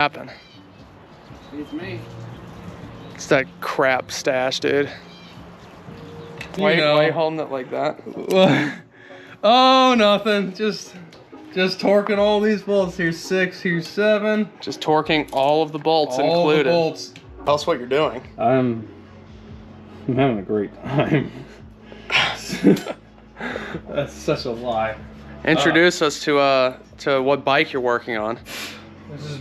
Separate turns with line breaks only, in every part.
Happen.
It's me.
It's that crap stash, dude. Why are you holding it like that?
Oh, nothing. Just torquing all these bolts. Here's 6, here's 7.
Just torquing all of the bolts included.
All the bolts.
Tell us what you're doing.
I'm having a great time. That's such a lie.
Introduce us to what bike you're working on.
This is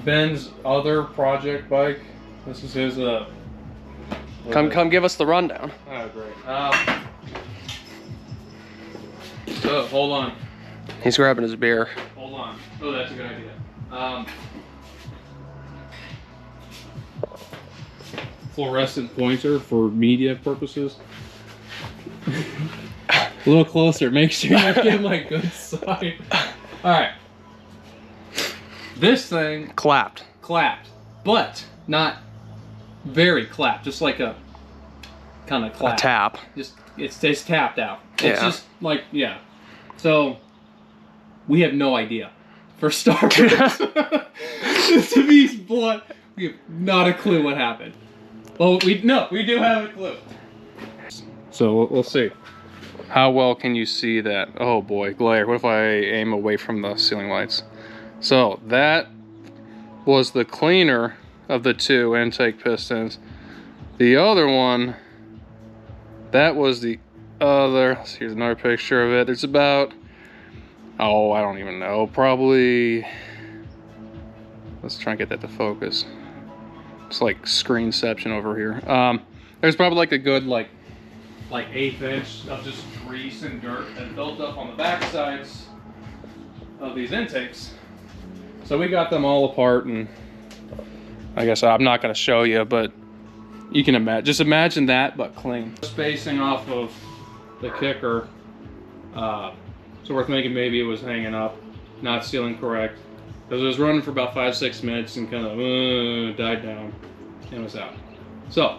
Ben's other project bike. This is his
Come give us the rundown.
Oh, great. So hold on.
He's grabbing his beer.
Hold on. Oh, that's a good idea. Fluorescent pointer for media purposes. A little closer. Make sure you get my good side. All right. This thing
clapped,
but not very clapped. Just like a kind of clap.
A tap.
It's tapped out. It's just like, yeah. So we have no idea. For starters, to be blunt, we have not a clue what happened. Well, we do have a clue. So we'll see. How well can you see that? Oh boy, glare. What if I aim away from the ceiling lights? So that was the cleaner of the two intake pistons. The other one, that was the other. Here's another picture of it. It's about, oh, I don't even know, probably, let's try and get that to focus. It's like screenception over here. There's probably like a good like 1/8 inch of just grease and dirt that built up on the back sides of these intakes. So we got them all apart, and I guess I'm not going to show you, but you can imagine. Just imagine that, but clean. Spacing off of the kicker, so we're thinking maybe it was hanging up, not sealing correct, because it was running for about 5-6 minutes and kind of died down and was out. So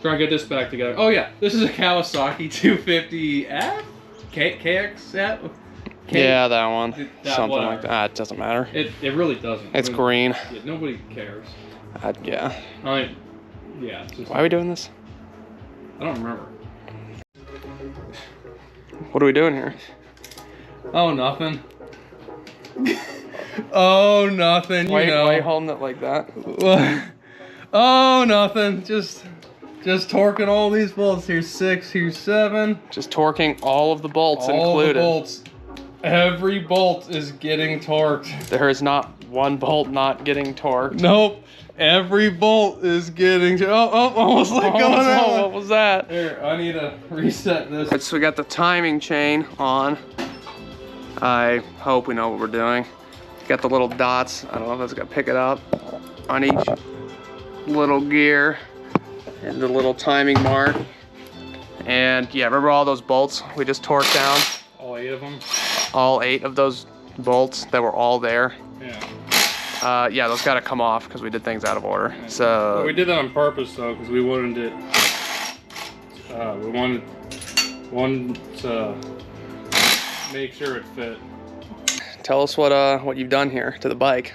try and get this back together. Oh yeah, this is a Kawasaki 250F, KX250F.
Yeah, that one. Something whatever. Like that. It doesn't matter.
It really doesn't.
It's green.
Yeah, nobody cares.
Yeah.
Yeah. It's just,
why are we doing this?
I don't remember.
What are we doing here?
Oh, nothing. Oh, nothing.
Why are you holding it like that?
Oh, nothing. Just torquing all these bolts. Here's 6, here's 7.
Just torquing all of the bolts included.
All the bolts. Every bolt is getting torqued.
There is not one bolt not getting torqued.
Nope. Every bolt is getting... almost let go of that one.
What was that?
Here, I need to reset this.
Right, so we got the timing chain on. I hope we know what we're doing. Got the little dots. I don't know if that's gonna pick it up on each little gear. And the little timing mark. And yeah, remember all those bolts we just torqued down?
All 8 of them?
All 8 of those bolts that were all there.
Yeah.
Yeah, those gotta come off because we did things out of order.
Yeah.
So
well, we did that on purpose though, because we wanted it. We wanted to make sure it fit.
tell us what you've done here to the bike.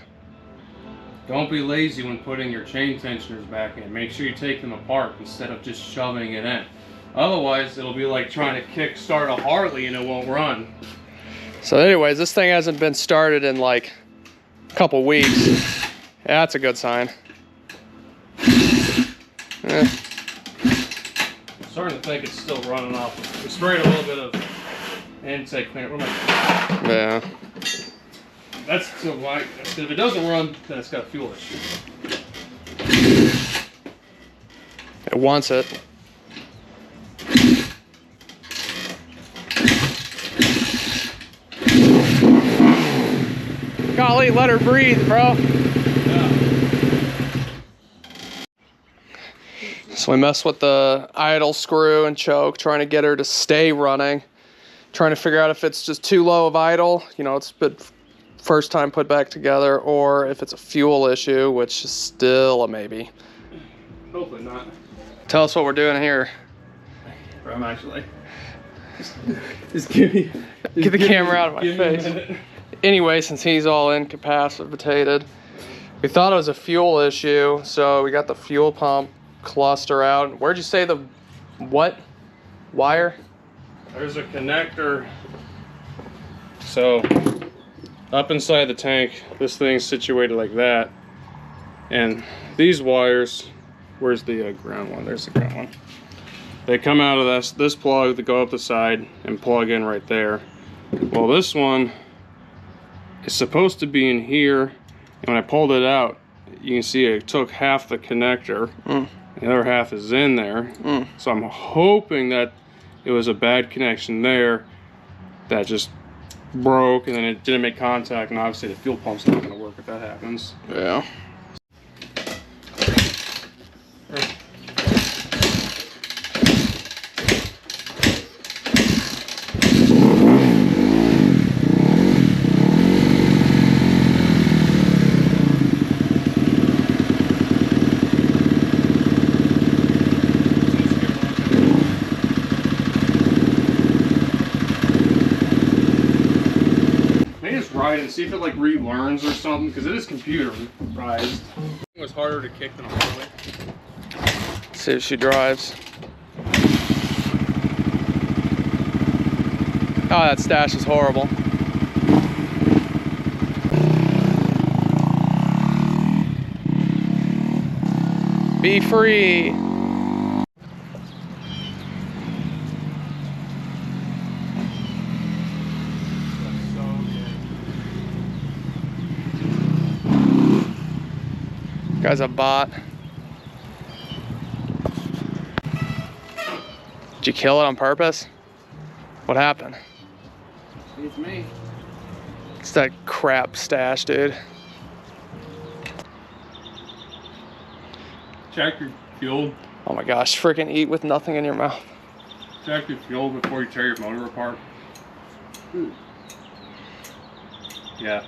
Don't be lazy when putting your chain tensioners back in. Make sure you take them apart instead of just shoving it in. Otherwise, it'll be like trying to kick start a Harley and it won't run.
So anyways, this thing hasn't been started in like a couple weeks. Yeah, that's a good sign.
I'm starting to think it's still running off. We sprayed a little bit of intake cleaner.
Yeah.
That's still like, if it doesn't run, then it's got a fuel issue.
It wants it. Golly, let her breathe, bro.
Yeah.
So we messed with the idle screw and choke, trying to get her to stay running. Trying to figure out if it's just too low of idle, you know, it's been first time put back together, or if it's a fuel issue, which is still a maybe.
Hopefully not.
Tell us what we're doing here.
I'm actually. Just give me.
Get the camera out of my face. Anyway, since he's all incapacitated, We thought it was a fuel issue, so we got the fuel pump cluster out. Where'd you say the what wire?
There's a connector. So up inside the tank, this thing's situated like that. And these wires, where's the ground one? There's the ground one. They come out of this plug that go up the side and plug in right there. Well, this one is supposed to be in here, and when I pulled it out, you can see it took half the connector. The other half is in there. So I'm hoping that it was a bad connection there that just broke, and then it didn't make contact, and obviously the fuel pump's not going to work if that happens.
Yeah.
And see if it like relearns or something, because it is computerized. It was harder to kick than a Harley.
See if she drives. Oh, that stash is horrible. Be free. Guy's a bot. Did you kill it on purpose? What happened?
It's me.
It's that crap stash, dude.
Check your fuel.
Oh my gosh, freaking eat with nothing in your mouth.
Check your fuel before you tear your motor apart. Yeah.